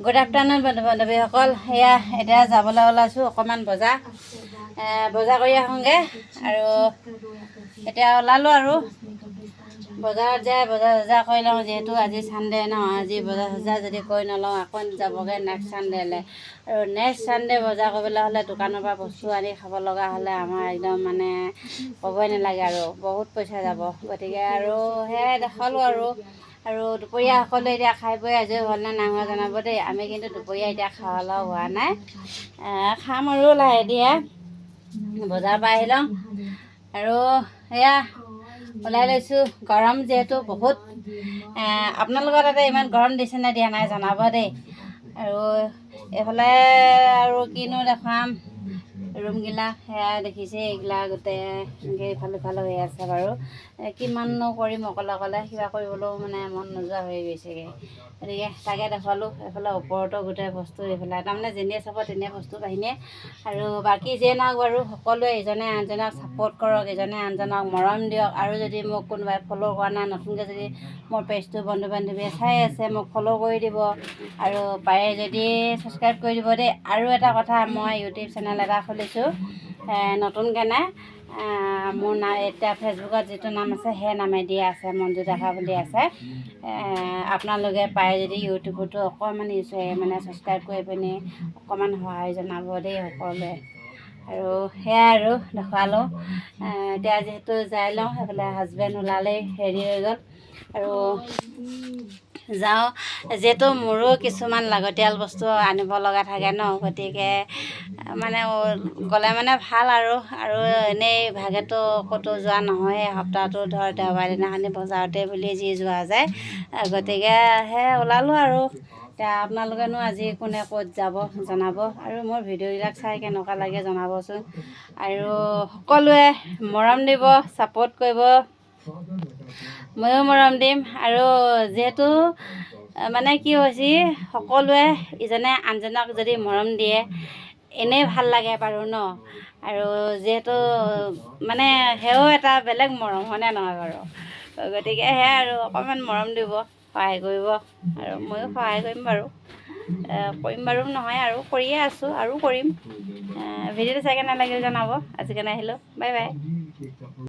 Good afternoon বন্ধু বান্ধৱীসকল। সেয়া এতিয়া যাবলৈ ওলাইছোঁ অকণমান বজাৰ কৰি আহোঁগৈ। আৰু এতিয়া ওলালোঁ আৰু বজাৰত যায় বজাৰ কৰি লওঁ, যিহেতু আজি ছানডে ন। আজি বজাৰ যদি কৰি নলওঁ আকৌ যাবগৈ নেক্সট ছানডেলৈ। আৰু নেক্সট ছানডে বজাৰ কৰিবলৈ হ'লে দোকানৰ পৰা বস্তু আনি খাব লগা হ'লে আমাৰ একদম মানে ক'বই নালাগে আৰু বহুত পইচা যাব। গতিকে আৰু সেয়াই দেখালোঁ আৰু দুপৰীয়া সকলোৱে এতিয়া খাই বৈ আজৰি হ'ল নে নাই হোৱা জনাব দেই। আমি কিন্তু দুপৰীয়া এতিয়া খোৱা লোৱা হোৱা নাই, খাম আৰু লাহে ধীৰে। বজাৰৰ পৰা আহি লওঁ আৰু সেয়া ওলাই লৈছোঁ। গৰম যিহেতু বহুত, আপোনালোকৰ তাতে ইমান গৰম দিছেনে দিয়া নাই জনাব দেই। আৰু এইফালে আৰু কিনো দেখাম, ৰুমগিলা সেয়া দেখিছে, এইগিলা গোটেই এনেকৈ ইফালে সিফালে হৈ আছে বাৰু। কিমাননো কৰিম অকলে কিবা কৰিবলৈও মানে মন নোযোৱা হৈ গৈছেগৈ। গতিকে তাকে দেখুৱালোঁ। এইফালে ওপৰতো গোটেই বস্তু, এইফালে তাৰমানে যেনিয়ে চাব তেনিয়ে বস্তু বাহিনীয়ে। আৰু বাকী যিয়ে নহওক বাৰু, সকলোৱে ইজনে আনজনক ছাপোৰ্ট কৰক, ইজনে আনজনক মৰম দিয়ক। আৰু যদি মোক কোনোবাই ফ'ল' কৰা নাই, নতুনকৈ যদি মোৰ পেজটো বন্ধু বান্ধৱীয়ে চাই আছে, মোক ফ'ল' কৰি দিব আৰু পাৰে যদি ছাবস্ক্ৰাইব কৰি দিব দেই। আৰু এটা কথা, মই ইউটিউব চেনেল এটা খুলিছোঁ নতুনকৈ। মোৰ নাম এতিয়া ফেচবুকত যিটো নাম আছে সেই নামেদি আছে, মঞ্জু ডেকা বুলি আছে। আপোনালোকে পাৰে যদি ইউটিউবতো অকণমান মানে ছাবস্ক্ৰাইব কৰি পিনি অকণমান সহায় জনাব দেই সকলোৱে। আৰু সেয়াই আৰু দেখুৱালোঁ। এতিয়া যিহেতু যাই লওঁ, সেইফালে হাজবেণ্ড ওলালেই, ৰেডি হৈ গ'ল আৰু যাওঁ। যিহেতু মোৰো কিছুমান লাগতিয়াল বস্তু আনিব লগা থাকে ন, গতিকে মানে গ'লে মানে ভাল আৰু এনেই ভাগেতো ক'তো যোৱা নহয়। সপ্তাহটো ধৰ দেওবাৰ দিনাখনি বজাৰতে বুলি যি যোৱা যায়। গতিকে সেই ওলালোঁ আৰু এতিয়া আপোনালোকেনো আজি কোনে ক'ত যাব জনাব। আৰু মোৰ ভিডিঅ'বিলাক চাই কেনেকুৱা লাগে জনাবচোন। আৰু সকলোৱে মৰম দিব, ছাপোৰ্ট কৰিব, ময়ো মৰম দিম। আৰু যিহেতু মানে কি হৈছে, সকলোৱে ইজনে আনজনক যদি মৰম দিয়ে এনেই ভাল লাগে বাৰু ন। আৰু যিহেতু মানে সেয়াও এটা বেলেগ মৰম, হয়নে নহয় বাৰু। গতিকে সেয়াই আৰু অকণমান মৰম দিব, সহায় কৰিব। আৰু ময়ো সহায় কৰিম বাৰু নহয় আৰু কৰিয়ে আছোঁ আৰু কৰিম। ভিডিঅ'টো চাই কেনে লাগিল জনাব। আজি কাৰণে আহিলোঁ, বাই বাই।